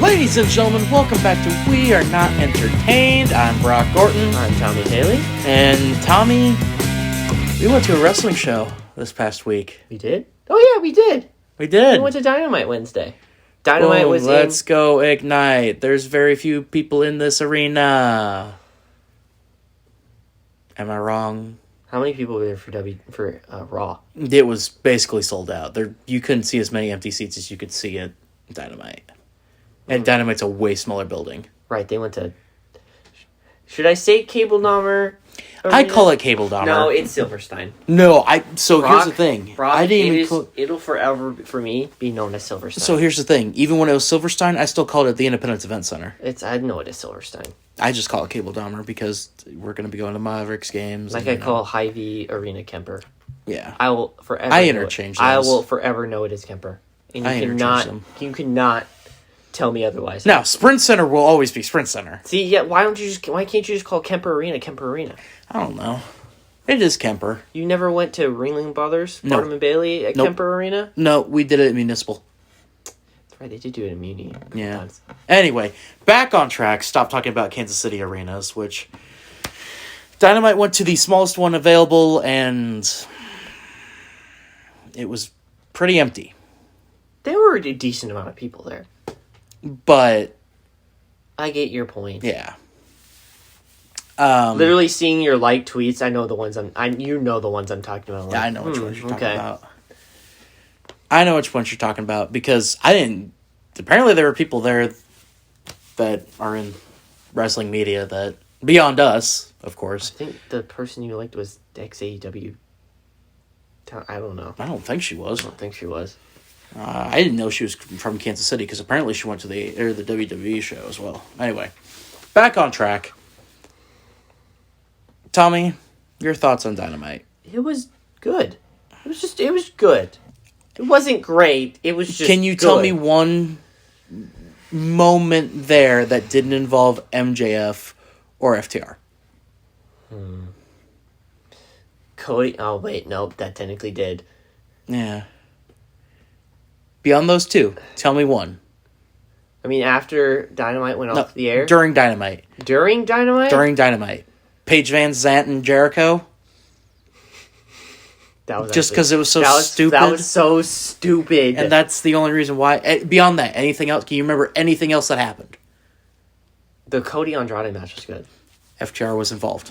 Ladies and gentlemen, welcome back to We Are Not Entertained. I'm Brock Gorton. I'm Tommy Haley. And Tommy, we went to a wrestling show this past week. We did? Oh yeah, we did. We did. We went to Dynamite Wednesday. Dynamite was Let's go Ignite. There's very few people in this arena. Am I wrong? How many people were there for Raw? It was basically sold out. You couldn't see as many empty seats as you could see at Dynamite. And Dynamite's a way smaller building. Right, they went to... Should I say Cable Dahmer? I call it Cable Dahmer. No, it's Silverstein. No, here's the thing. Brock, I didn't even it'll forever, for me, be known as Silverstein. So here's the thing. Even when it was Silverstein, I still called it the Independence Event Center. I know it is Silverstein. I just call it Cable Dahmer because we're going to be going to Mavericks games. Like I call Hy-Vee Arena Kemper. Yeah. I will forever I interchange those. I will forever know it is Kemper. And you cannot tell me otherwise. Now, Sprint Center will always be Sprint Center. See, yeah, why can't you just call Kemper Arena? I don't know. It is Kemper. You never went to Ringling Brothers, No. Barnum and Bailey at Kemper Arena? No, we did it at Municipal. That's right, they did do it in Muni. Yeah. Times. Anyway, back on track. Stop talking about Kansas City arenas, which Dynamite went to the smallest one available, and it was pretty empty. There were a decent amount of people there. But I get your point. Yeah. Literally seeing your like tweets, I know the ones you know the ones I'm talking about. Yeah, I know which ones you're talking about. I know which ones you're talking about because apparently there were people there that are in wrestling media that beyond us, of course. I think the person you liked was ex-AEW. I don't know. I don't think she was. I don't think she was. I didn't know she was from Kansas City because apparently she went to the WWE show as well. Anyway, back on track. Tommy, your thoughts on Dynamite? It was good. It was good. It wasn't great. It was just Can you tell me one moment there that didn't involve MJF or FTR? Cody... Oh, wait. Nope. That technically did. Yeah. Beyond those two, tell me one. I mean, after Dynamite went off the air? During Dynamite. During Dynamite? During Dynamite. Paige Van Zant and Jericho. That was just because it was so stupid. That was so stupid. And that's the only reason why. Beyond that, anything else? Can you remember anything else that happened? The Cody Andrade match was good. FTR was involved.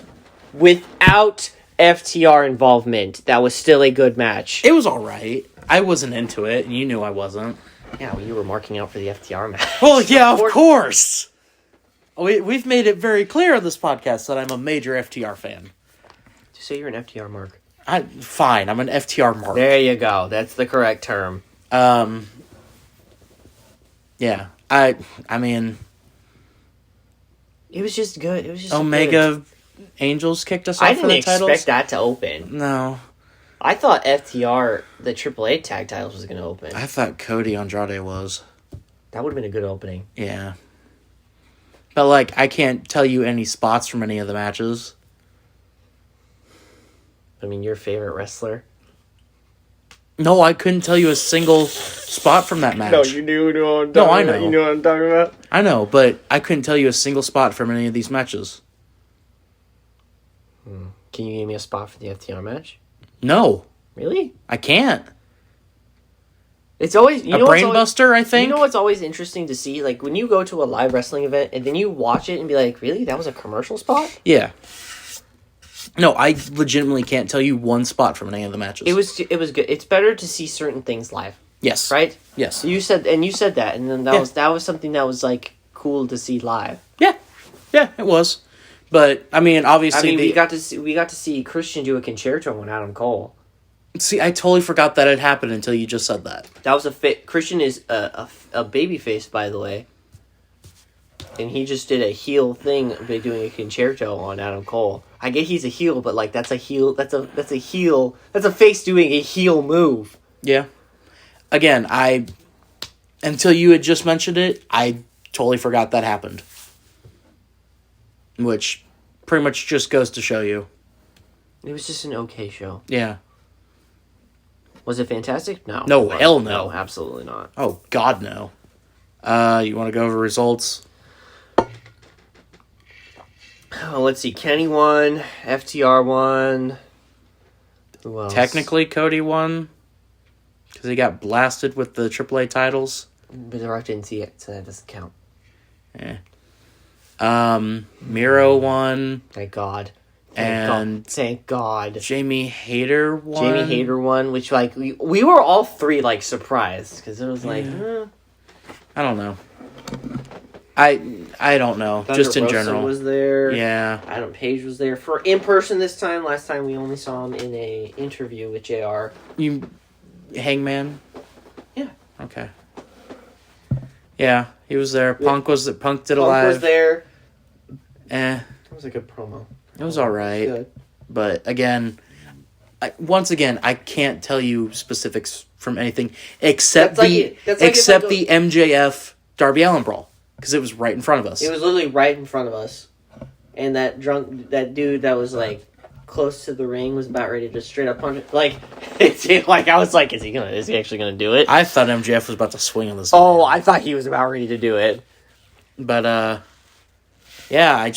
Without FTR involvement, that was still a good match. It was alright. I wasn't into it, and you knew I wasn't. Yeah, well, you were marking out for the FTR match. Well, yeah, of course. We've made it very clear on this podcast that I'm a major FTR fan. Just say you're an FTR mark. Fine, I'm an FTR mark. There you go. That's the correct term. Yeah. I mean... It was just good. It was just Omega Angels kicked us off for the titles? I didn't expect that to open. No. I thought FTR, the AAA tag titles, was going to open. I thought Cody Andrade was. That would have been a good opening. Yeah. But, I can't tell you any spots from any of the matches. I mean, your favorite wrestler? No, I couldn't tell you a single spot from that match. No, you knew what I'm talking about. No, I know. You know what I'm talking about? I know, but I couldn't tell you a single spot from any of these matches. Can you give me a spot for the FTR match? No. Really? I can't. It's always... a brainbuster, I think? You know what's always interesting to see? When you go to a live wrestling event and then you watch it and be like, really? That was a commercial spot? Yeah. No, I legitimately can't tell you one spot from any of the matches. It was good. It's better to see certain things live. Yes. Right? Yes. You said that, and then that was something that was cool to see live. Yeah. Yeah, it was. But I mean, obviously, we got to see Christian do a concerto on Adam Cole. See, I totally forgot that had happened until you just said that. That was Christian is a babyface, by the way, and he just did a heel thing by doing a concerto on Adam Cole. I get he's a heel, but that's a heel. That's a face doing a heel move. Yeah. Again, until you had just mentioned it, I totally forgot that happened. Which pretty much just goes to show you. It was just an okay show. Yeah. Was it fantastic? No. No, hell no. No, absolutely not. Oh, God, no. You want to go over results? Oh, let's see. Kenny won. FTR won. Who else? Technically, Cody won because he got blasted with the AAA titles. But the ref didn't see it, so that doesn't count. Miro won. Thank God. Thank God. Jamie Hayter won. Jamie Hayter won, which, like, we were all three, like, surprised. Because it was like, I don't know. I don't know. Thunder just in Rosa general. Was there. Yeah. Adam Page was there for in person this time. Last time we only saw him in a interview with JR. Hangman? Yeah. Okay. Yeah, he was there. Punk did a live. Punk was there. That was a good promo. It was alright. Good. But again, once again, I can't tell you specifics from anything except the MJF Darby Allin brawl. Because it was right in front of us. It was literally right in front of us. And that dude that was, like, close to the ring was about ready to straight up punch it. Like, I was like, is he actually gonna do it? I thought MJF was about to swing on this. Oh, I thought he was about ready to do it. But, yeah,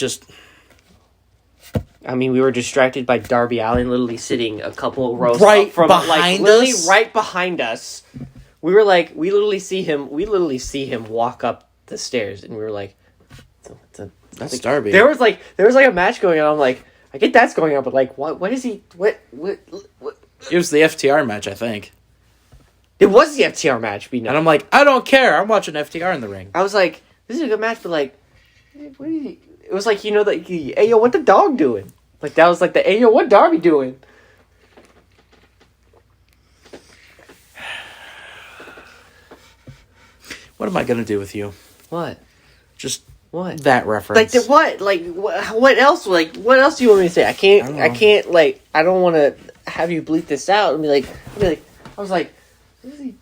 I mean, we were distracted by Darby Allin literally sitting a couple rows right up from behind literally us. right behind us. We were like, we literally see him walk up the stairs, and we were like, that's like, Darby. There was like a match going on. I'm like, I get that's going on, but like, what is he? What? It was the FTR match, I think. It was the FTR match, and I'm like, I don't care. I'm watching FTR in the ring. I was like, this is a good match, but like, what is he? It was like, hey yo, what the dog doing? Like that was like the hey yo, what Darby doing? What am I gonna do with you? What? Just what? That reference. Like what? Like what else? Like what else do you want me to say? I can't. Like I don't want to have you bleep this out and be like. I was like, what is he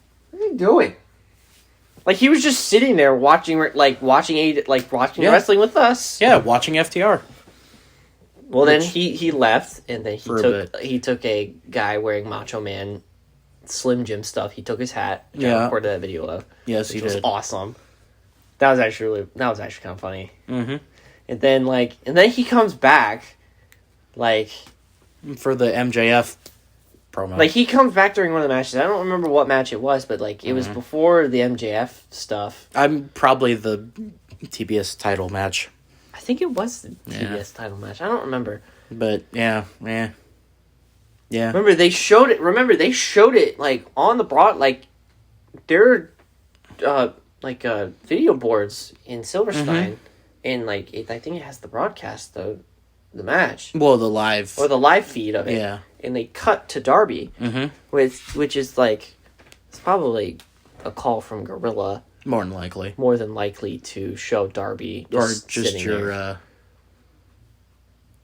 doing? Like he was just sitting there watching wrestling with us. Yeah, watching FTR. Well, then he left, and then he took a guy wearing Macho Man Slim Jim stuff. He took his hat. Yeah, recorded that video of. Yes, he did. Which was awesome. That was actually kind of funny. Mm-hmm. And then he comes back, like for the MJF promo. Like he comes back during one of the matches. I don't remember what match it was, but like it was before the MJF stuff. I'm probably the TBS title match. I think it was the TBS title match. I don't remember. But yeah. Remember they showed it like on the broad like there video boards in Silverstein, and like I think it has the broadcast the match. Well, the live feed of it. Yeah, and they cut to Darby, which is like it's probably a call from Gorilla. More than likely to show Darby or just your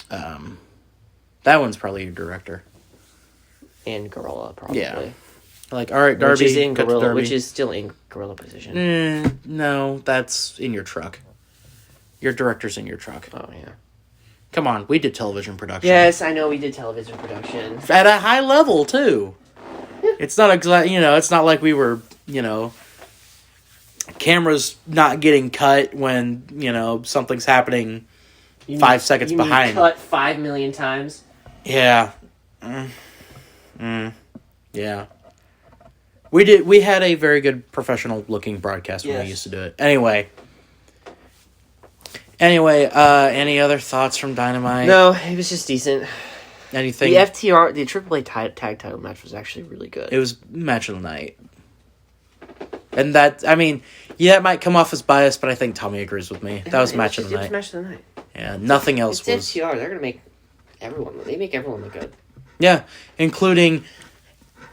that one's probably your director and Gorilla probably. Yeah. Like, all right, Darby, which is still in Gorilla position. No, that's in your truck. Your director's in your truck. Oh yeah. Come on, we did television production. Yes, I know we did television production at a high level too. It's not it's not like we were, cameras not getting cut when something's happening 5 seconds behind. Cut 5 million times. Yeah. Yeah. We had a very good professional looking broadcast when we used to do it. Anyway, any other thoughts from Dynamite? No, it was just decent. Anything? The FTR, the AAA tag title match was actually really good. It was match of the night. And that, it might come off as biased, but I think Tommy agrees with me. That was match of the night. Match of the night. Yeah, nothing else was. It's FTR. They're going to make everyone look good. Yeah, including,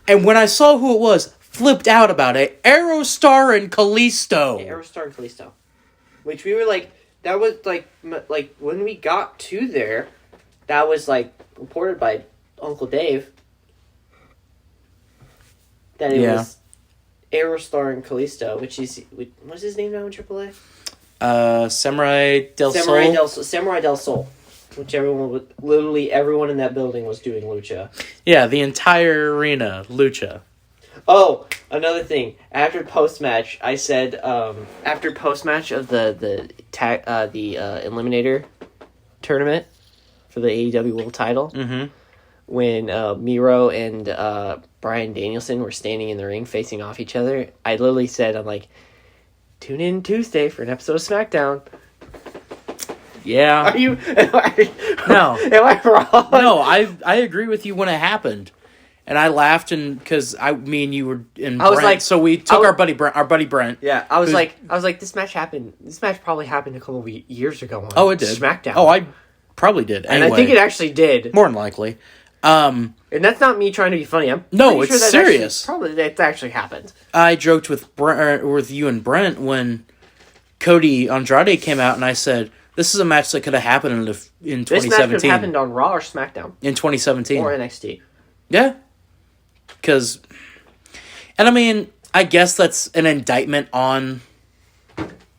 and when I saw who it was, flipped out about it. Aerostar and Kalisto. Yeah, Aerostar and Kalisto. Which we were like, that was like when we got to there, that was like reported by Uncle Dave that it was Aerostar and Kalisto, which is, what's his name now in AAA? Samurai Del Sol. Samurai Del Sol. Which literally everyone in that building was doing lucha. Yeah, the entire arena, lucha. Oh, another thing. After post match, I said after post match of the Eliminator tournament for the AEW World Title, when Miro and Bryan Danielson were standing in the ring facing off each other, I literally said, I'm like, tune in Tuesday for an episode of SmackDown. Yeah. Are you? No. Am I wrong? No, I agree with you when it happened. And I laughed, and because me and you were in Brent, was like, so we took our buddy Brent. Yeah, I was like, this match happened. This match probably happened a couple of years ago on it did. SmackDown. Oh, I probably did. Anyway, and I think it actually did. More than likely. And that's not me trying to be funny. I'm no, it's sure serious. It's actually happened. I joked with you and Brent when Cody Andrade came out, and I said, "This is a match that could have happened in 2017." This match could have happened on Raw or SmackDown in 2017 or NXT. Yeah, because, and I mean, I guess that's an indictment on.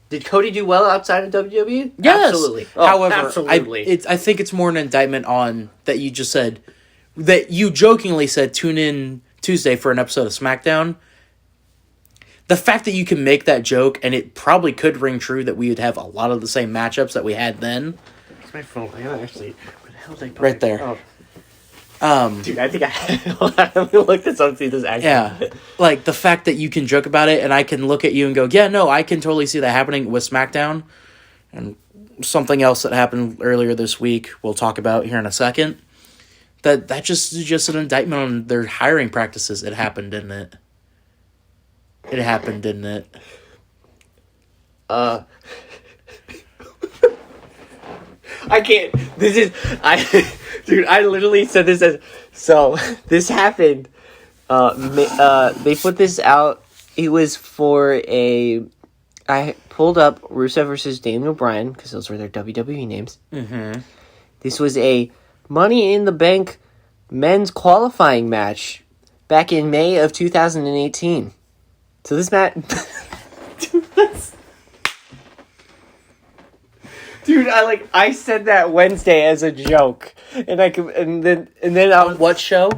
Did Cody do well outside of WWE? Yes. Absolutely. However, absolutely. I think it's more an indictment on that you just said, that you jokingly said, tune in Tuesday for an episode of SmackDown. The fact that you can make that joke, and it probably could ring true that we would have a lot of the same matchups that we had then. It's my phone. I gotta actually... Where the hell did I put right there. Dude, I think let me look this up and see this actually. Yeah, like the fact that you can joke about it, and I can look at you and go, yeah, no, I can totally see that happening with SmackDown. And something else that happened earlier this week, we'll talk about here in a second. That just is just an indictment on their hiring practices. It happened, didn't it? It happened, didn't it? I can't. Dude, I literally said this as... So, this happened. They put this out. It was for a... I pulled up Rusev versus Daniel Bryan, because those were their WWE names. Mm-hmm. This was a Money in the Bank men's qualifying match back in May of 2018. So this match... Dude, I said that Wednesday as a joke, and then On what show?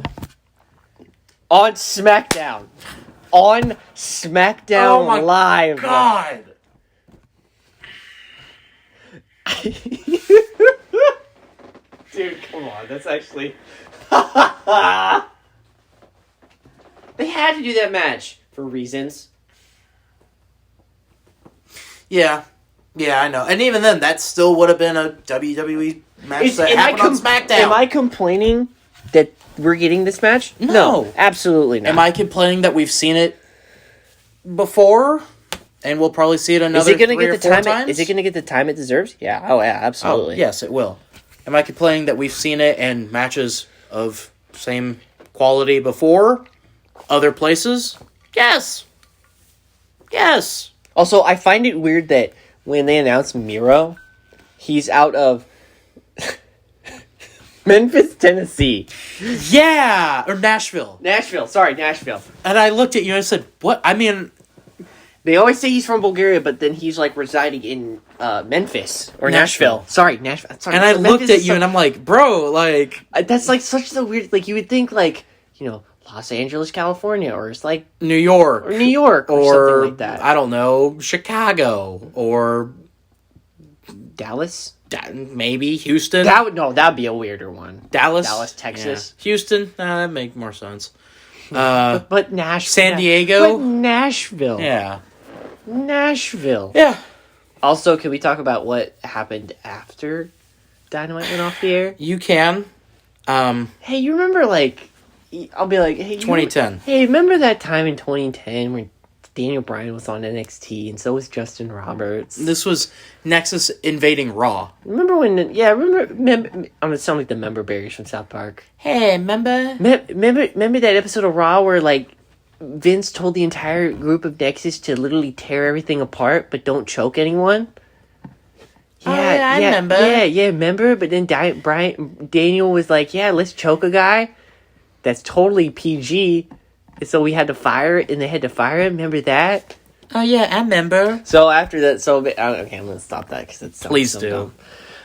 On SmackDown, Oh my Live. God! Dude, come on, that's actually. They had to do that match for reasons. Yeah, I know. And even then, that still would have been a WWE match that happened on SmackDown. Am I complaining that we're getting this match? No, absolutely not. Am I complaining that we've seen it before, and we'll probably see it another 3 or 4 times? Is it going to get the time it deserves? Yeah. Oh, yeah, absolutely. Oh, yes, it will. Am I complaining that we've seen it in matches of same quality before, other places? Yes. Also, I find it weird that when they announced Miro, he's out of Memphis, Tennessee. Yeah, or Nashville. Nashville. And I looked at you and I said, what? I mean... They always say he's from Bulgaria, but then he's, residing in Memphis. Or Nashville. Sorry, Nashville. Sorry, and I looked at you and I'm like, bro, that's, such the weird... you would think, Los Angeles, California, or it's, New York. Or New York, or something like that. I don't know, Chicago, or... Dallas? Maybe Houston. That'd be a weirder one. Dallas, Texas, yeah. Houston. That'd make more sense. But Nashville, San Diego, but Nashville, yeah, Nashville, yeah. Also, can we talk about what happened after Dynamite went off the air? You can. Hey, you remember I'll be like, hey, 2010. Hey, remember that time in 2010 when Daniel Bryan was on NXT, and so was Justin Roberts. This was Nexus invading Raw. Remember when? Yeah, remember. I'm gonna sound like the member berries from South Park. Hey, remember that episode of Raw where Vince told the entire group of Nexus to literally tear everything apart, but don't choke anyone. Yeah, I remember. Yeah, remember. But then Daniel was like, "Yeah, let's choke a guy." That's totally PG. So we had to fire it, and they had to fire him. Remember that? Oh, yeah, I remember. So after that, okay, I'm going to stop that because it's Please so do.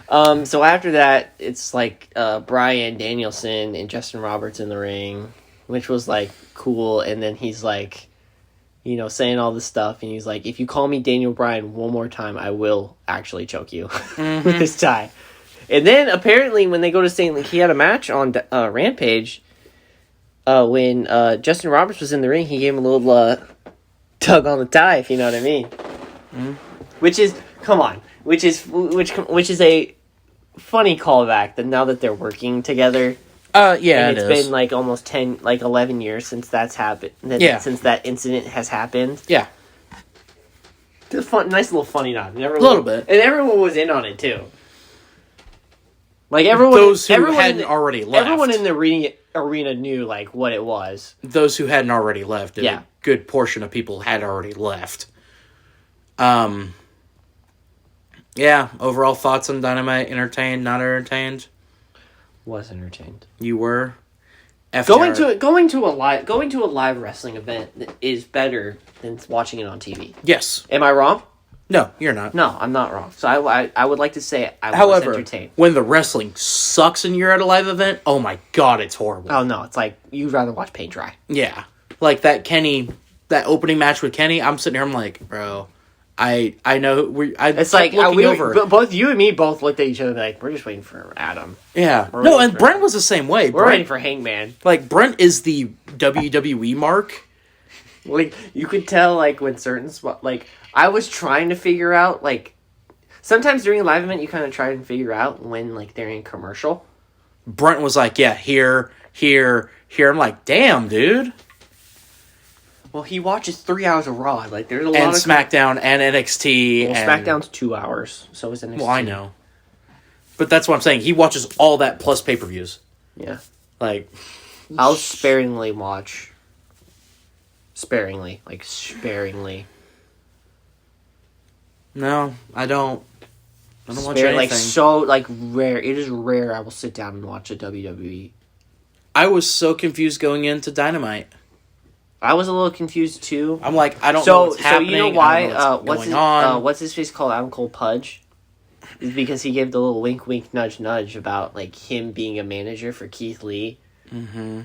Dumb. So after that, it's Bryan Danielson and Justin Roberts in the ring. which was like cool. And then he's like, you know, saying all this stuff, and he's like, if you call me Daniel Bryan one more time, I will actually choke you with this tie. And then apparently when they go to St. Louis, he had a match on Rampage. When Justin Roberts was in the ring, he gave him a little tug on the tie, if you know what I mean. Mm-hmm. Which is a funny callback that now that they're working together. Yeah, and it's been like almost 11 years since that's happened. Since that incident has happened. Yeah. It's a nice little funny nod. A little bit. And everyone was in on it too. Like everyone, those who hadn't already left. Everyone in the arena knew like what it was. Those who hadn't already left. A good portion of people had already left. Yeah. Overall thoughts on Dynamite? Entertained? Not entertained? Was entertained. You were. FTR. Going to a live wrestling event is better than watching it on TV. Yes. Am I wrong? No, you're not. No, I'm not wrong. So I would like to say I was entertained. When the wrestling sucks and you're at a live event, oh my god, it's horrible. Oh no, it's like you'd rather watch paint dry. Yeah. Like that opening match with Kenny, I'm sitting here, I'm like, bro, I know it's like over. Both you and me both looked at each other like we're just waiting for Adam. Yeah. No, and Brent was the same way. We're waiting for Hangman. Like Brent is the WWE mark. Like you could tell, like when certain like I was trying to figure out, like sometimes during a live event you kind of try and figure out when like they're in commercial. Brent was like, yeah, here. I'm like, damn, dude. Well, he watches 3 hours of Raw. Like, there's a lot of SmackDown and NXT. Well, SmackDown's 2 hours. So is NXT. Well, I know, but that's what I'm saying. He watches all that plus pay-per-views. Yeah, like I'll sparingly watch. Sparingly. No, I don't. I don't watch anything. Like so, like rare. It is rare. I will sit down and watch a WWE. I was so confused going into Dynamite. I was a little confused too. I'm like, I don't know what's happening. So you know why? What's his face called? Adam Cole Pudge. Is because he gave the little wink, wink, nudge, nudge about like him being a manager for Keith Lee. Mm-hmm.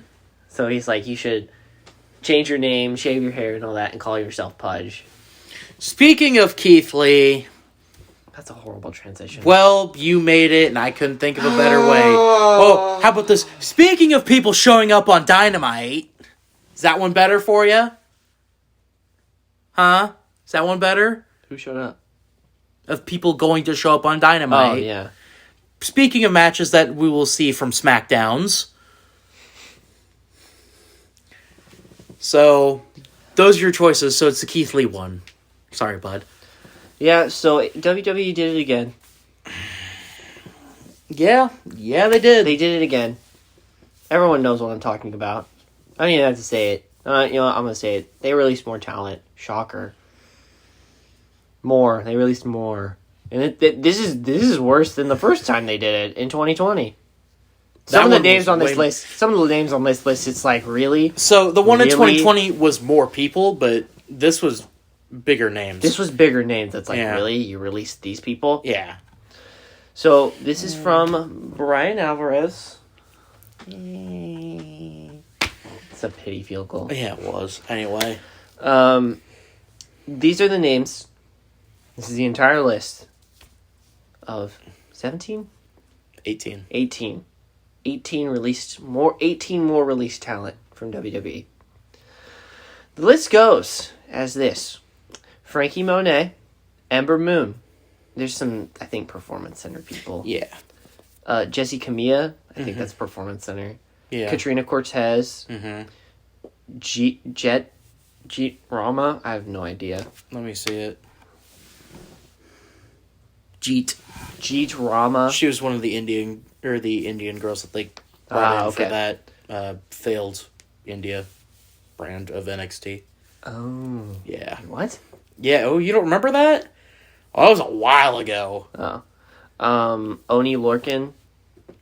So he's like, you should change your name, shave your hair, and all that, and call yourself Pudge. Speaking of Keith Lee, that's a horrible transition. Well, you made it, and I couldn't think of a better way. Oh, how about this? Speaking of people showing up on Dynamite. Is that one better for you? Huh? Is that one better? Who showed up? Of people going to show up on Dynamite. Oh, yeah. Speaking of matches that we will see from SmackDowns. So, those are your choices. So, it's the Keith Lee one. Sorry, bud. Yeah, so WWE did it again. Yeah, they did. They did it again. Everyone knows what I'm talking about. I don't even have to say it. You know what? I'm going to say it. They released more talent. Shocker. More. They released more. And this is worse than the first time they did it in 2020. Some of the names on this list, it's like, really? So, the one in 2020 was more people, but this was bigger names. This was bigger names. That's like, really? You released these people? Yeah. So, this is from Brian Alvarez. It's a pity field goal. Yeah, it was. Anyway. These are the names. This is the entire list of 17? 18. 18 more released talent from WWE. The list goes as this. Frankie Monet, Ember Moon. There's some, I think, Performance Center people. Yeah. Jessie Camilla. I think that's Performance Center. Yeah. Katrina Cortez. Jeet Rama. I have no idea. Let me see it. Jeet Rama. She was one of the Indian girls that they brought in for that failed India brand of NXT. Oh. Yeah. What? Yeah. Oh, you don't remember that? Oh, that was a while ago. Oh. Oni Lorcan.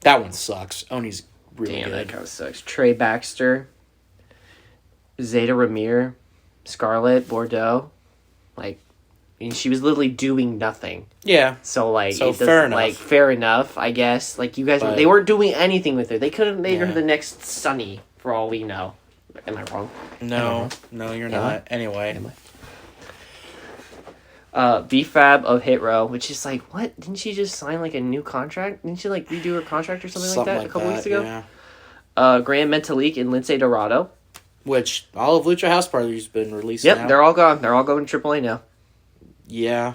That one sucks. Oni's really good. That kind of sucks. Trey Baxter. Zeta Ramir. Scarlett Bordeaux. Like, I mean, she was literally doing nothing. Yeah. So, like, fair enough. Like, fair enough, I guess. Like, you guys, they weren't doing anything with her. They could have made her the next Sunny, for all we know. Am I wrong? No, you're not. Anyway. Am I? B-Fab of Hit Row, which is like, what? Didn't she just sign like a new contract? Didn't she like redo her contract or something like that a couple weeks ago? Yeah. Grand Metalik and Lince Dorado. Which all of Lucha House Party's been released now. They're all gone. They're all going to AAA now. Yeah.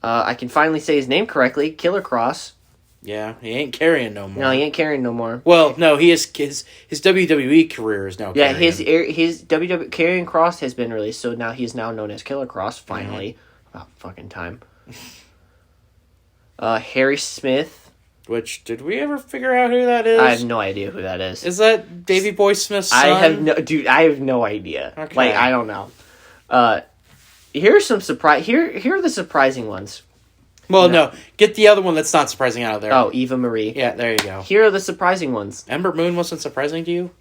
I can finally say his name correctly. Killer Cross. Yeah, he ain't carrying no more. No, he ain't carrying no more. Well, no, he is his WWE career is now. Yeah, carrying. his WWE Carrying Cross has been released, so now he's now known as Killer Cross. Finally, about fucking time. Harry Smith. Which did we ever figure out who that is? I have no idea who that is. Is that Davey Boy Smith's son? I have no idea. Okay. Like I don't know. Here's some surprise. Here are the surprising ones. Well, no. Get the other one that's not surprising out of there. Oh, Eva Marie. Yeah, there you go. Here are the surprising ones. Ember Moon wasn't surprising to you?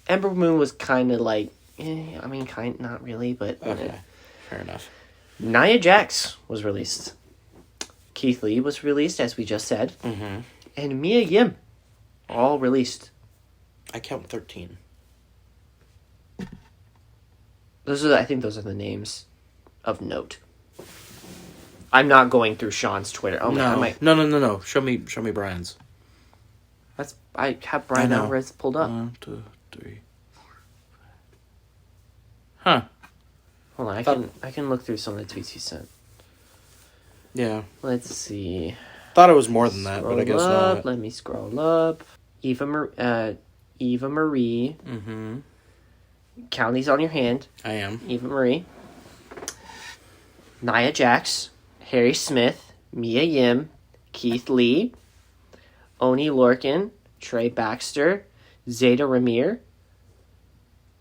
Ember Moon was kind of like, not really, but... Okay, fair enough. Nia Jax was released. Keith Lee was released, as we just said. Mm-hmm. And Mia Yim. All released. I count 13. I think those are the names of note. I'm not going through Sean's Twitter. Oh, No. Show me Brian's. I have Brian Alvarez pulled up. 1, 2, 3, 4, 5. Huh. Hold on, I can look through some of the tweets he sent. Yeah. Let's see. Thought it was more than that, but I guess not. Let me scroll up. Eva Marie. Mm-hmm. Count these on your hand. I am. Eva Marie. Nia Jax. Harry Smith. Mia Yim. Keith Lee. Oni Lorcan. Trey Baxter. Zeta Ramir.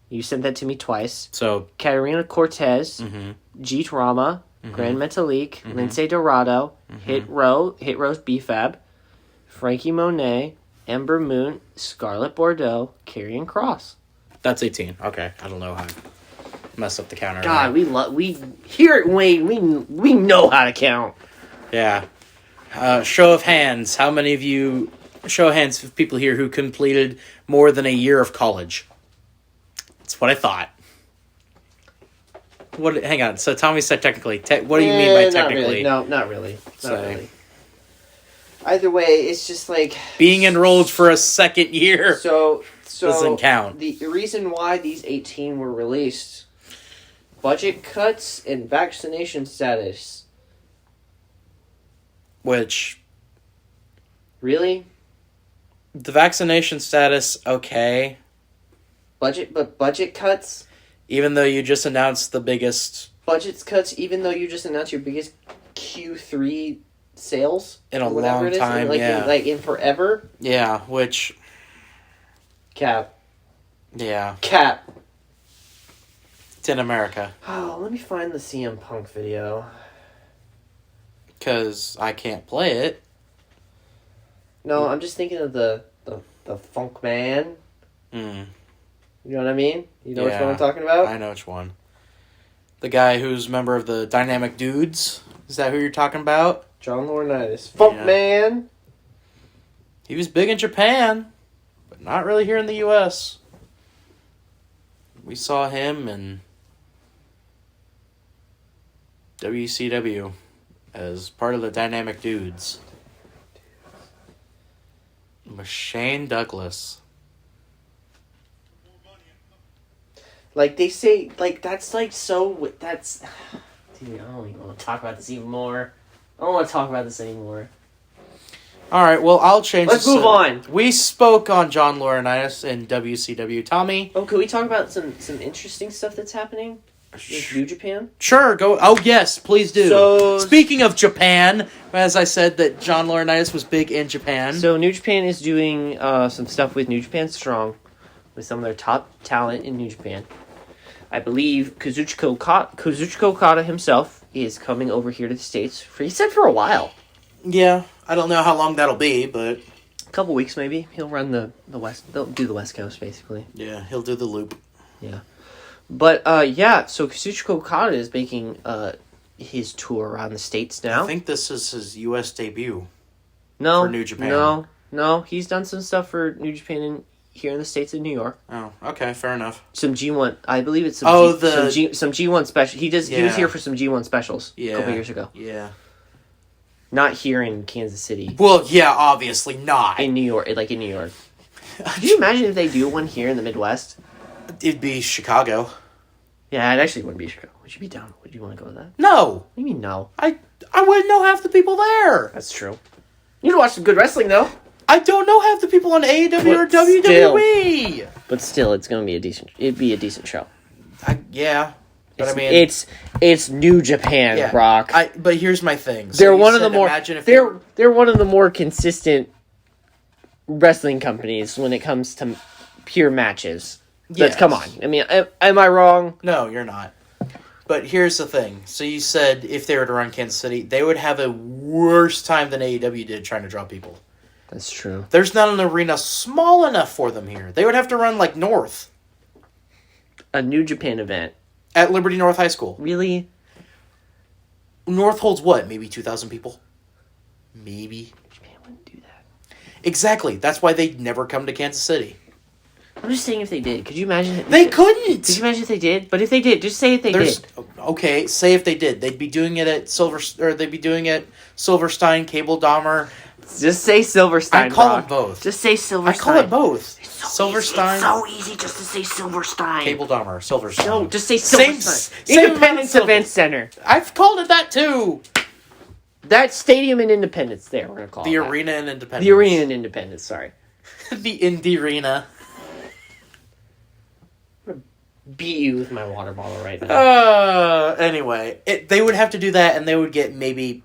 You sent that to me twice. So Katarina Cortez. Mm-hmm. Jeet Rama. Mm-hmm. Grand Metalik. Mm-hmm. Lince Dorado. Mm-hmm. Hit Rose B-Fab. Frankie Monet. Ember Moon. Scarlett Bordeaux. Karrion Kross. That's 18. Okay, I don't know how I messed up the counter. God, we here at Wayne, we know how to count. Yeah. Show of hands. How many of you? Show of hands of people here who completed more than a year of college. That's what I thought. What? Hang on. So Tommy said technically. What do you mean by technically? Not really. Not really. Either way, it's just like being enrolled for a second year. So doesn't count. The reason why these 18 were released: budget cuts and vaccination status. Which, really, the vaccination status, okay. Budget cuts. Even though you just announced the biggest budget cuts, even though you just announced your biggest Q3 sales in a long time, in forever. Yeah, which cap. Yeah, cap. It's in America. Oh, let me find the CM Punk video. Because I can't play it. No, I'm just thinking of the Funk Man. Mm. You know what I mean? You know which one I'm talking about? I know which one. The guy who's a member of the Dynamic Dudes. Is that who you're talking about? John Laurinaitis. Funk Man! He was big in Japan, but not really here in the U.S. We saw him in WCW as part of the Dynamic Dudes. With Shane Douglas. Like, they say, like, that's, like, so, that's... Dude, I don't even want to talk about this even more. I don't want to talk about this anymore. Alright, well, I'll change Let's move on. We spoke on John Laurinaitis in WCW. Tommy? Oh, can we talk about some interesting stuff that's happening with New Japan? Sure, go. Oh, yes, please do. So, speaking of Japan, as I said that John Laurinaitis was big in Japan. So New Japan is doing some stuff with New Japan Strong, with some of their top talent in New Japan. I believe Kazuchika Okada himself is coming over here to the States. He said for a while. Yeah, I don't know how long that'll be, but a couple weeks maybe. He'll run the West. They'll do the West Coast basically. Yeah, he'll do the loop. Yeah, but so Kazuchika Okada is making his tour around the States now. I think this is his U.S. debut. No, for New Japan. No, he's done some stuff for New Japan here in the States of New York. Oh, okay, fair enough. Some G1, I believe it's some some G1 special. He was here for some G1 specials a couple years ago. Yeah. Not here in Kansas City. Well, yeah, obviously not. In New York, like in New York. Could you imagine if they do one here in the Midwest? It'd be Chicago. Yeah, it actually wouldn't be Chicago. Would you be down? Would you want to go with that? No. What do you mean no? I wouldn't know half the people there. That's true. You need to watch some good wrestling, though. I don't know half the people on AEW or WWE. But still, it's going to be a decent... It'd be a decent show. Yeah. But It's New Japan, Brock. But here's my thing. So they're one of the more... They're one of the more consistent wrestling companies when it comes to pure matches. Yes. Come on. I mean, am I wrong? No, you're not. But here's the thing. So you said if they were to run Kansas City, they would have a worse time than AEW did trying to draw people. That's true. There's not an arena small enough for them here. They would have to run like North. A New Japan event. At Liberty North High School. Really? North holds what? Maybe 2,000 people? Maybe. Japan wouldn't do that. Exactly. That's why they'd never come to Kansas City. I'm just saying if they did. Could you imagine? They couldn't! Could you imagine if they did? But if they did, just say if they did. Okay, say if they did. They'd be doing it at Silverstein, Cable Dahmer. Just say Silverstein. I call them both. Just say Silverstein. I call it both. Silverstein. It's so easy just to say Silverstein. Cable Dahmer, Silverstein. No, just say Silverstein. Same Independence Event Center. I've called it that too. That stadium in Independence there, we're going to call it the arena in Independence. The arena in Independence, sorry. The Indie Arena. I'm going to beat you with my water bottle right now. Anyway, they would have to do that and they would get maybe...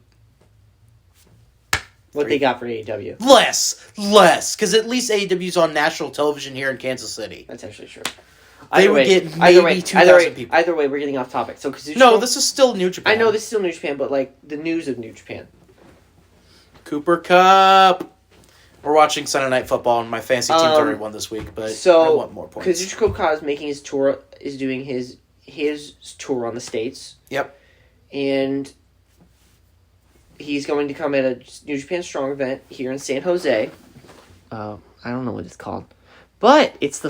What they got for AEW? Less, because at least AEW's on national television here in Kansas City. That's actually true. They would get maybe 2,000 people. Either way, we're getting off topic. So, no, this is still New Japan. I know this is still New Japan, but like the news of New Japan. Cooper Cup. We're watching Sunday Night Football, and my fantasy team's already won this week, but I want more points. Kazuchika Okada is making his tour, is doing his tour on the States. Yep. And he's going to come at a New Japan Strong event here in San Jose. I don't know what it's called. But it's the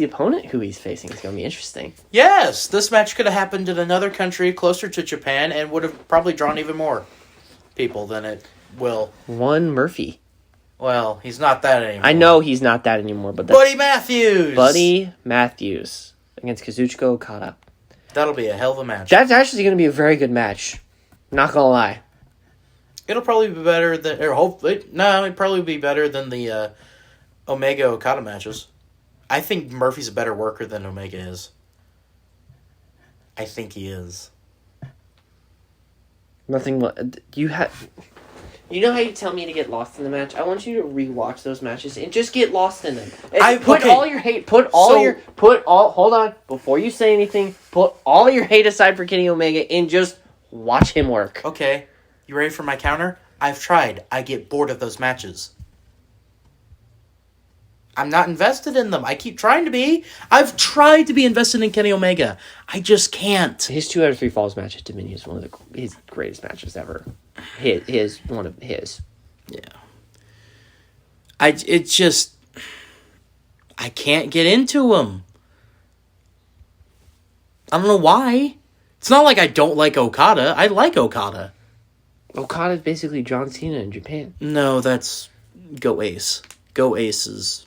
opponent who he's facing. It's going to be interesting. Yes, this match could have happened in another country closer to Japan and would have probably drawn even more people than it will. One Murphy. Well, he's not that anymore. I know he's not that anymore, but that's Buddy Matthews! Buddy Matthews against Kazuchika Okada. That'll be a hell of a match. That's actually going to be a very good match. Not going to lie. It'll probably be better than... Or hopefully... No, it'd probably be better than the Omega Okada matches. I think Murphy's a better worker than Omega is. I think he is. Nothing... You know how you tell me to get lost in the match? I want you to rewatch those matches and just get lost in them. All your hate... Hold on. Before you say anything, put all your hate aside for Kenny Omega and just watch him work. Okay. You ready for my counter? I've tried. I get bored of those matches. I'm not invested in them. I keep trying to be. I've tried to be invested in Kenny Omega. I just can't. His 2 out of 3 Falls match at Dominion is one of his greatest matches ever. One of his. Yeah. I can't get into him. I don't know why. It's not like I don't like Okada. I like Okada. Okada's basically John Cena in Japan. No, that's Go Ace. Go Aces.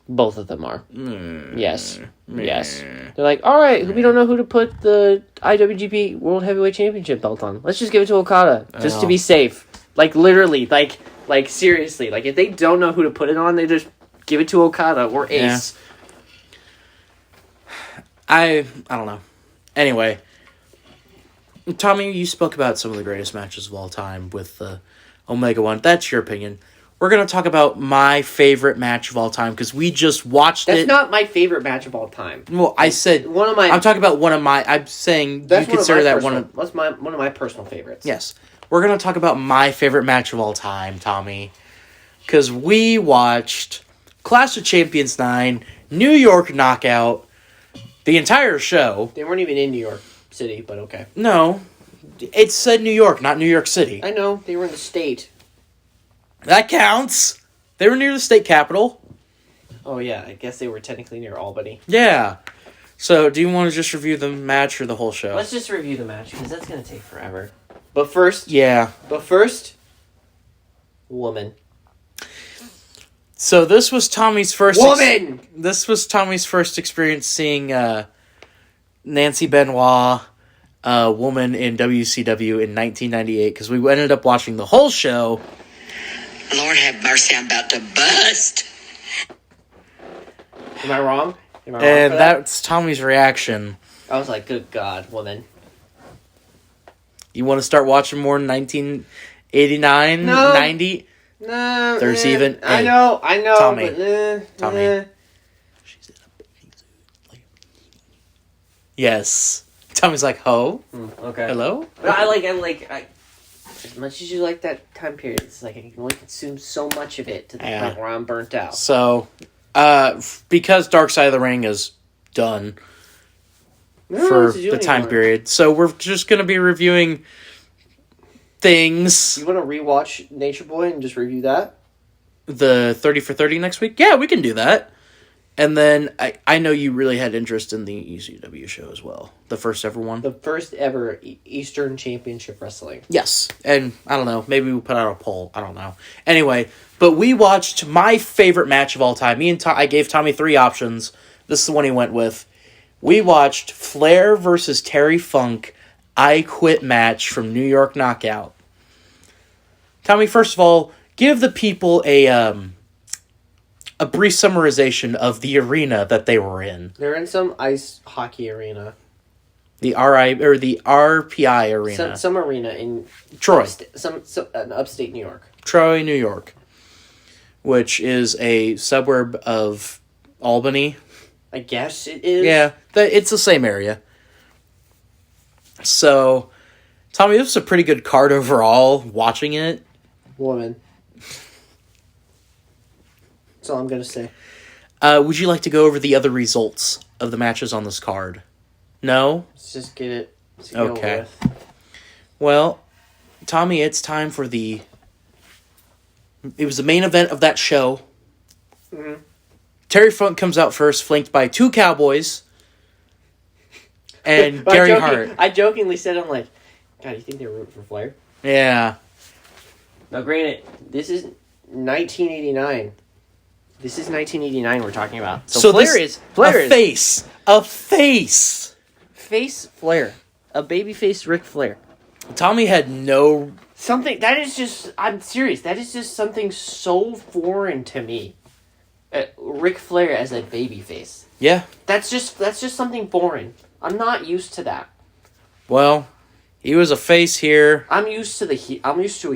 Both of them are. Yes. Yes. They're like, alright, we don't know who to put the IWGP World Heavyweight Championship belt on. Let's just give it to Okada. Just to be safe. Like, literally. Like seriously. Like, if they don't know who to put it on, they just give it to Okada or Ace. I don't know. Anyway. Tommy, you spoke about some of the greatest matches of all time with the Omega one. That's your opinion. We're going to talk about my favorite match of all time because we just watched it. That's not my favorite match of all time. Well, I said one of my. I'm talking about one of my. I'm saying you consider that one of. That's one of my personal favorites. Yes, we're going to talk about my favorite match of all time, Tommy, because we watched Clash of Champions 9, New York Knockout, the entire show. They weren't even in New York City, but okay. No, it said New York, not New York City. I know they were in the state. That counts. They were near the state capital. Oh, yeah. I guess they were technically near Albany. Yeah. So, do you want to just review the match or the whole show? Let's just review the match, because that's going to take forever. But first... Yeah. Woman. So, this was Tommy's first... Woman! This was Tommy's first experience seeing Nancy Benoit, woman in WCW in 1998, because we ended up watching the whole show. Lord have mercy, I'm about to bust. Am I wrong? And that's Tommy's reaction. I was like, good God, woman. You want to start watching more in 1989, No. 90? No. There's even... I know. Tommy. But, Tommy. She's in a bathing suit. Yes. Tommy's like, ho? Okay. Hello? I like, as much as you like that time period, it's like I can only consume so much of it to the point where I'm burnt out. So, because Dark Side of the Ring is done for the time period, so we're just going to be reviewing things. You want to rewatch Nature Boy and just review that? The 30 for 30 next week? Yeah, we can do that. And then I know you really had interest in the ECW show as well. The first ever one. The first ever Eastern Championship Wrestling. Yes. And I don't know. Maybe we'll put out a poll. I don't know. Anyway, but we watched my favorite match of all time. I gave Tommy 3 options. This is the one he went with. We watched Flair versus Terry Funk I Quit match from New York Knockout. Tommy, first of all, give the people a brief summarization of the arena that they were in. They're in some ice hockey arena. The RPI arena. Some arena in Troy. Upstate New York. Troy, New York. Which is a suburb of Albany. I guess it is. Yeah, it's the same area. So, Tommy, this was a pretty good card overall, watching it. Woman. That's all I'm going to say. Would you like to go over the other results of the matches on this card? No? Let's just get it okay. over with. Well, Tommy, it's time for it was the main event of that show. Mm-hmm. Terry Funk comes out first, flanked by 2 Cowboys and Gary Hart. I jokingly said, I'm like, God, you think they're rooting for Flair? Yeah. Now, granted, this is 1989. This is 1989 we're talking about. So Flair is face. A face. Face Flair. A babyface Ric Flair. Tommy had no... Something, that is just, I'm serious, that is just something so foreign to me. Ric Flair as a babyface. Yeah. That's just something foreign. I'm not used to that. Well, he was a face here. I'm used to a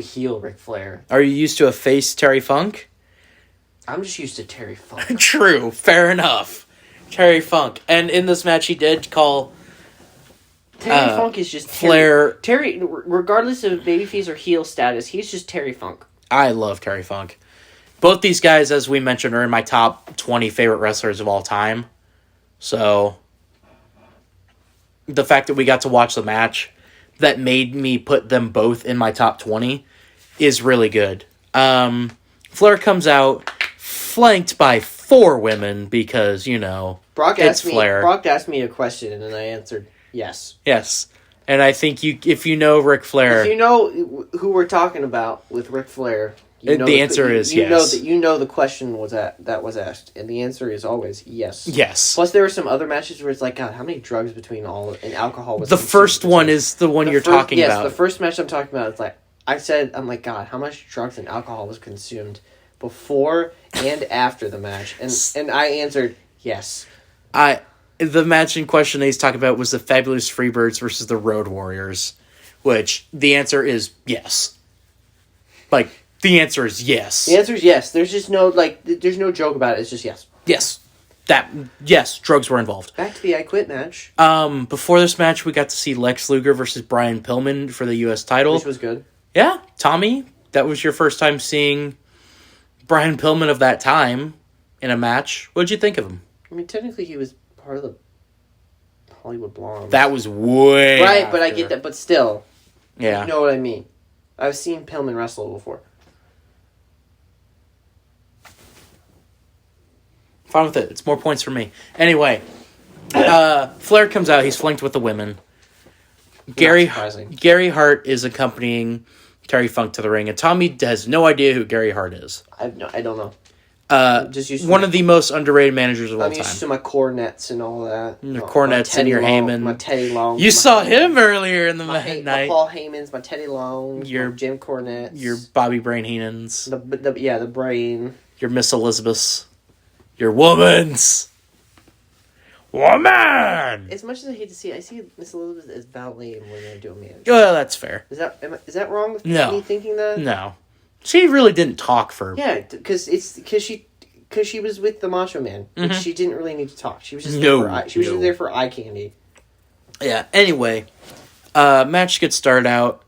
heel Ric Flair. Are you used to a face Terry Funk? I'm just used to Terry Funk. True, fair enough. Terry Funk. And in this match he did call Terry Funk is just Flair. Terry, regardless of babyface or heel status, he's just Terry Funk. I love Terry Funk. Both these guys, as we mentioned, are in my top 20 favorite wrestlers of all time. So, the fact that we got to watch the match that made me put them both in my top 20 is really good. Flair comes out flanked by 4 women because, it's Flair. Brock asked me a question and then I answered yes. Yes. And I think if you know Ric Flair... If you know who we're talking about with Ric Flair... the answer is yes. You know the question that was asked, and the answer is always yes. Yes. Plus, there were some other matches where it's like, God, how many drugs between and alcohol was the first one is the one you're talking about. Yes, the first match I'm talking about. It's like I'm like, God, how much drugs and alcohol was consumed before and after the match, and I answered yes. The match in question that he's talking about was the Fabulous Freebirds versus the Road Warriors, which the answer is yes. The answer is yes. The answer is yes. There's just no, there's no joke about it. It's just yes. Yes. Yes, drugs were involved. Back to the I Quit match. Before this match, we got to see Lex Luger versus Brian Pillman for the U.S. title. Which was good. Yeah. Tommy, that was your first time seeing Brian Pillman of that time in a match. What'd you think of him? I mean, technically he was part of the Hollywood Blondes. That was way right, after. but I get that. But still. Yeah. You know what I mean. I've seen Pillman wrestle before. Fine with it. It's more points for me. Anyway, Flair comes out. He's flanked with the women. Gary Hart is accompanying Terry Funk to the ring, and Tommy has no idea who Gary Hart is. I don't know. Just used one of the most underrated managers of all time. I'm used to my cornets and all that. Your cornets and your Heyman. My Teddy Long. You saw him earlier in the night. My Paul Heyman's, my Teddy Long, your Jim Cornette. Your Bobby Brain Heenan's. The Brain. Your Miss Elizabeth's. Your Woman's. Woman! As much as I hate to see it, I see Miss Elizabeth as valet and we're going to do a manager. Yeah, that's fair. Is that wrong with me thinking that? No. She really didn't talk for... Yeah, because she was with the Macho Man. Mm-hmm. She didn't really need to talk. She was just just there for eye candy. Yeah, anyway. Match gets started out.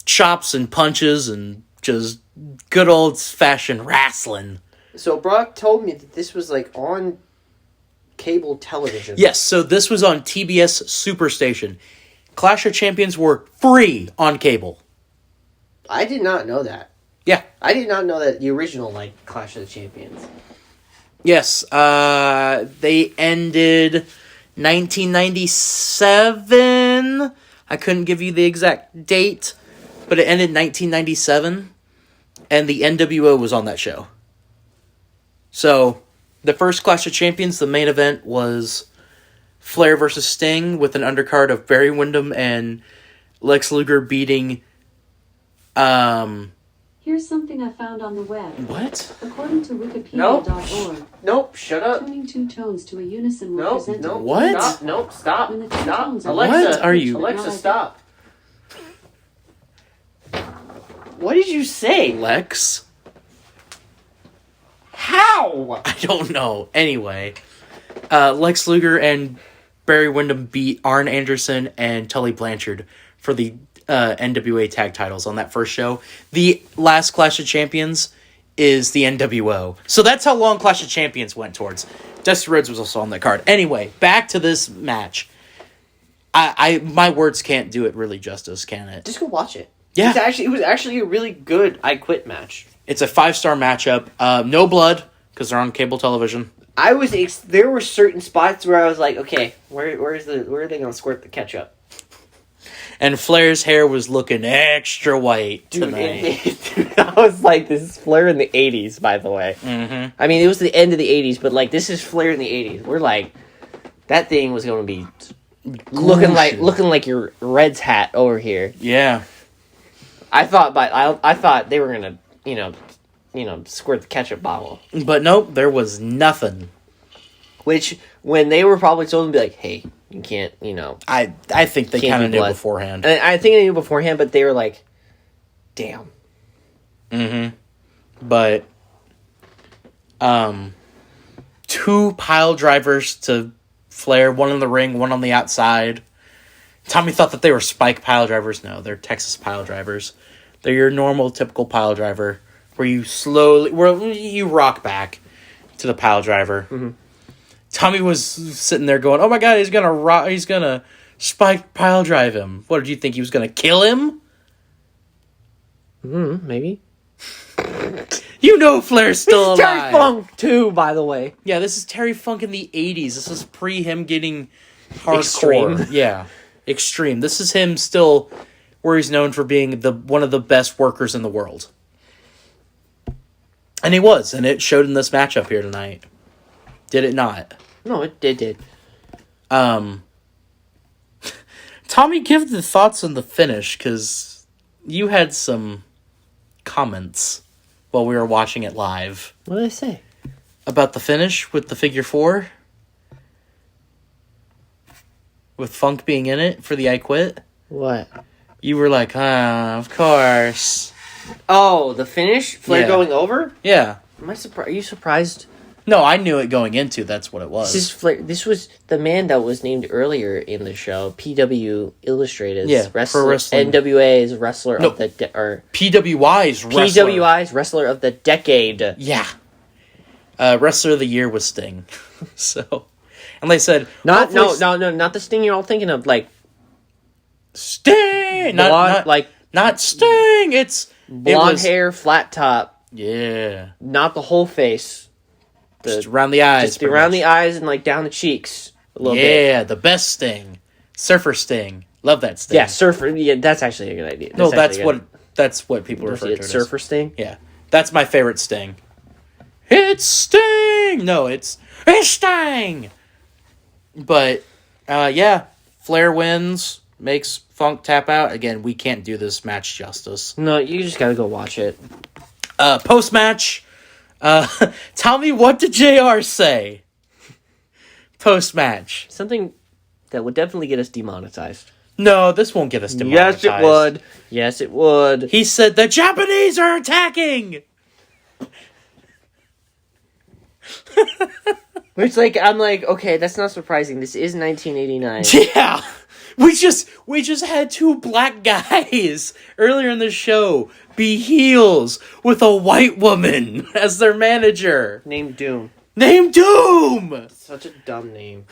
Chops and punches and just good old-fashioned wrestling. So Brock told me that this was like on cable television. Yes, so this was on TBS Superstation. Clash of Champions were free on cable. I did not know that. Yeah. I did not know that the original, Clash of the Champions. Yes. They ended 1997. I couldn't give you the exact date, but it ended 1997, and the NWO was on that show. So, the first Clash of Champions, the main event was Flair versus Sting with an undercard of Barry Windham and Lex Luger beating... Here's something I found on the web. What? According to Wikipedia.org. Nope, shut up. Tuning two tones to a unison were Nope, presented. nope. What? Stop. When the two Stop. tones Alexa, what are you... Alexa, stop. What did you say? Lex? How? I don't know. Anyway, Lex Luger and Barry Windham beat Arn Anderson and Tully Blanchard for the NWA tag titles on that first show. The last Clash of Champions is the NWO. So that's how long Clash of Champions went towards. Dusty Rhodes was also on that card. Anyway, back to this match. I my words can't do it really justice, can it? Just go watch it. Yeah. It was actually a really good I Quit match. It's a 5-star matchup. No blood, because they're on cable television. There were certain spots where I was like, okay, where are they going to squirt the ketchup? And Flair's hair was looking extra white tonight. Dude, I was like, this is Flair in the 80s, by the way. Mm-hmm. I mean, it was the end of the 80s, but, this is Flair in the 80s. We're like, that thing was going to be looking like your Reds hat over here. Yeah. I thought they were going to, squirt the ketchup bottle. But nope, there was nothing. Which, when they were probably told to be like, hey... You can't, I think they kind of knew beforehand. And I think they knew beforehand, but they were like, damn. Mm-hmm. But, 2 pile drivers to Flair, one in the ring, one on the outside. Tommy thought that they were Spike pile drivers. No, they're Texas pile drivers. They're your normal, typical pile driver, where you rock back to the pile driver. Mm-hmm. Tommy was sitting there going, "Oh my God, he's gonna Spike pile drive him." What did you think, he was gonna kill him? Maybe. Flair's still alive. Terry Funk too, by the way. Yeah, this is Terry Funk in the 80s. This is pre him getting hardcore. Extreme. Yeah, extreme. This is him still where he's known for being one of the best workers in the world. And he was, and it showed in this matchup here tonight. Did it not? No, it did. Tommy, give the thoughts on the finish, because you had some comments while we were watching it live. What did I say? About the finish with the figure 4? With Funk being in it for the I Quit? What? You were like, of course. Oh, the finish? Flair going over? Yeah. Am I surprised? Are you surprised? No, I knew it going into. That's what it was. This is Flair. This was the man that was named earlier in the show. PW Illustrated. Yeah, pro wrestling. NWA's wrestler of the PWI's wrestler. PWI's wrestler of the decade. Yeah. Wrestler of the year was Sting. So, and they said not the Sting you're all thinking of. Sting, not Sting. It blonde hair, flat top. Yeah. Not the whole face. Just around the eyes. Just around the eyes and like down the cheeks a little bit. Yeah, the best sting. Surfer sting. Love that sting. Yeah, surfer. Yeah, that's actually a good idea. That's what people refer to it as. Surfer sting? Yeah. That's my favorite sting. It's Sting! No, it's Sting! But, yeah. Flair wins, makes Funk tap out. Again, we can't do this match justice. No, you just gotta go watch it. Post-match, tell me, what did JR say? Post-match. Something that would definitely get us demonetized. No, this won't get us demonetized. Yes, it would. Yes, it would. He said, the Japanese are attacking! Which, like, I'm like, okay, that's not surprising. This is 1989. Yeah! We just had two black guys earlier in the show be heels with a white woman as their manager. Named Doom. Named Doom! Such a dumb name.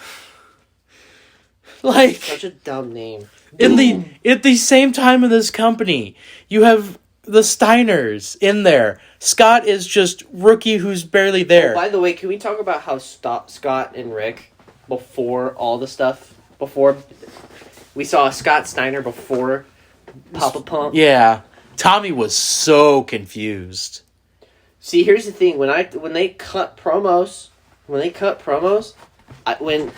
Like, Such a dumb name. at the same time in this company, you have the Steiners in there. Scott is just rookie who's barely there. Oh, by the way, can we talk about how Scott and Rick, before all the stuff, before we saw Scott Steiner before Papa Pump? Yeah. Tommy was so confused. See, here's the thing. When they cut promos, when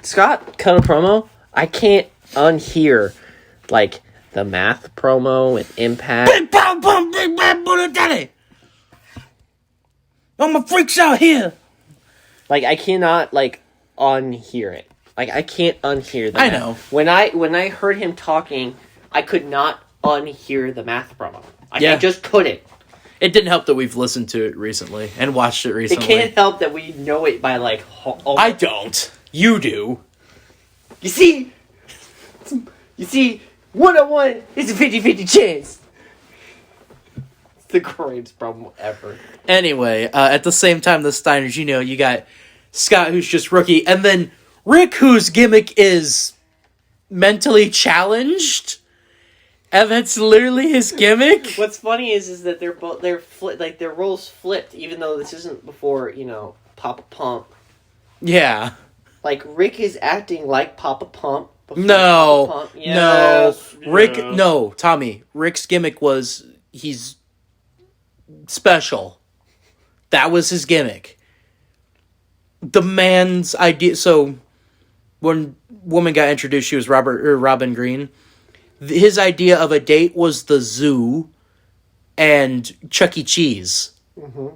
Scott cut a promo, I can't unhear, like, the math promo with Impact. Big bam bam, big bam Buddha daddy. I'm a freaks out here. Like, I cannot, like, unhear it. Like, I can't unhear the I math. know. When I heard him talking, I could not unhear the math promo. I just couldn't. It didn't help that we've listened to it recently and watched it recently. It can't help that we know it by, like... I don't. You do. You see, 101 is a 50-50 chance. It's the greatest problem ever. Anyway, at the same time, the Steiners, you got Scott, who's just rookie, and then Rick, whose gimmick is mentally challenged, and that's literally his gimmick. What's funny is that their roles flipped, even though this isn't before Papa Pump. Yeah. Like, Rick is acting like Papa Pump. No. Papa Pump. Yes, no. Rick, no, Tommy. Rick's gimmick was he's special. That was his gimmick. The man's idea. So, when woman got introduced, she was Robin Green. His idea of a date was the zoo and Chuck E. Cheese. Mm-hmm.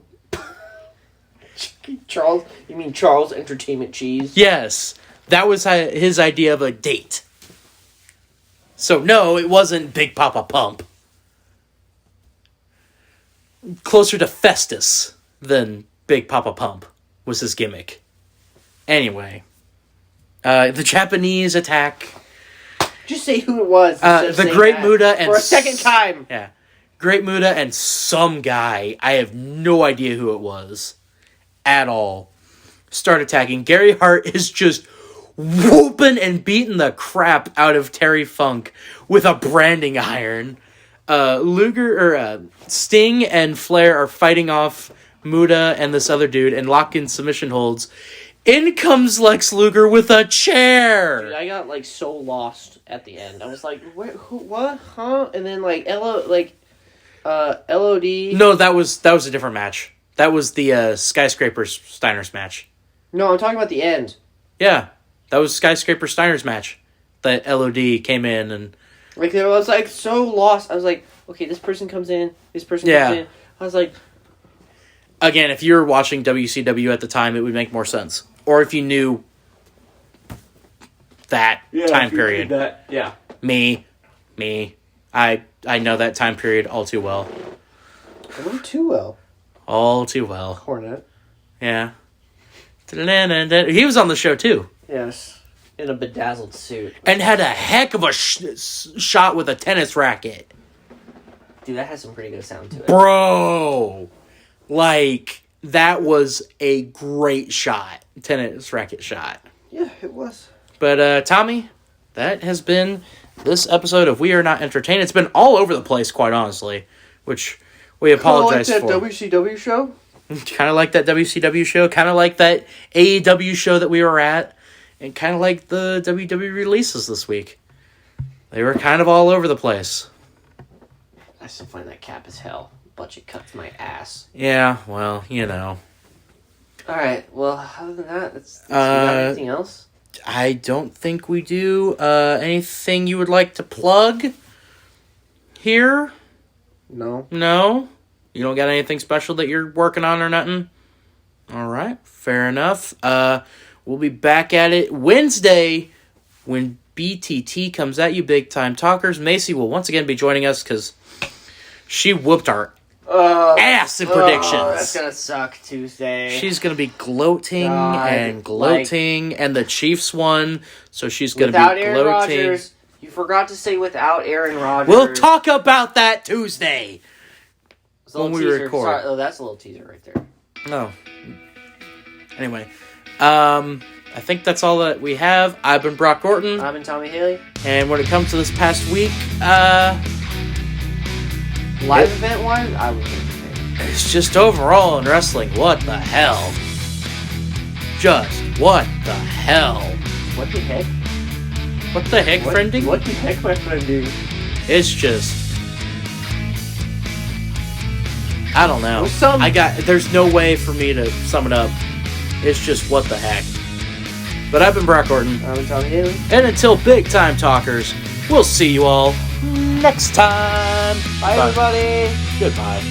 Charles? You mean Charles Entertainment Cheese? Yes. That was his idea of a date. So, no, it wasn't Big Papa Pump. Closer to Festus than Big Papa Pump was his gimmick. Anyway. The Japanese attack. Just say who it was. The Great Muta and... For a second time. Yeah. Great Muta and some guy. I have no idea who it was. At all. Start attacking. Gary Hart is just whooping and beating the crap out of Terry Funk with a branding iron. Sting and Flair are fighting off Muta and this other dude and lock in submission holds. In comes Lex Luger with a chair. Dude, I got so lost at the end. I was like, what, huh? And then LOD. No, that was a different match. That was the Skyscraper Steiner's match. No, I'm talking about the end. Yeah, that was Skyscraper Steiner's match. That LOD came in and... I was so lost. I was like, okay, this person comes in, this person comes in. I was like... Again, if you were watching WCW at the time, it would make more sense. Or if you knew that time period. Yeah. Me. I know that time period all too well. A little too well. All too well. Cornet. Yeah. He was on the show too. Yes. In a bedazzled suit. And had a heck of a shot with a tennis racket. Dude, that has some pretty good sound to it. Bro! That was a great shot. Tennis racket shot. Yeah, it was. But, Tommy, that has been this episode of We Are Not Entertained. It's been all over the place, quite honestly. Which we apologize for. That WCW show? Kind of like that WCW show, kind of like that AEW show that we were at, and kind of like the WWE releases this week. They were kind of all over the place. I still find that cap as hell. Budget cuts my ass. Yeah, well, you know. Alright, well, other than that, you got anything else? I don't think we do. Anything you would like to plug here? No. No? You don't got anything special that you're working on or nothing? Alright, fair enough. We'll be back at it Wednesday when BTT comes at you, Big Time Talkers. Macy will once again be joining us because she whooped our ass in predictions. That's gonna suck Tuesday. She's gonna be gloating and the Chiefs won, so she's gonna be without Aaron gloating. Rodgers, you forgot to say without Aaron Rodgers. We'll talk about that Tuesday when we teaser. record. Sorry, that's a little teaser right there. No. Anyway, I think that's all that we have. I've been Brock Orton. I've been Tommy Haley. And when it comes to this past week, Live event wise, I would think it's just overall in wrestling. What the hell? Just what the hell? What the heck? What the heck, friending? What the heck, my friending? It's just, I don't know. There's no way for me to sum it up. It's just what the heck. But I've been Brock Orton. I've been Tommy Haley. And until Big Time Talkers, we'll see you all next time. Bye. Everybody. Goodbye.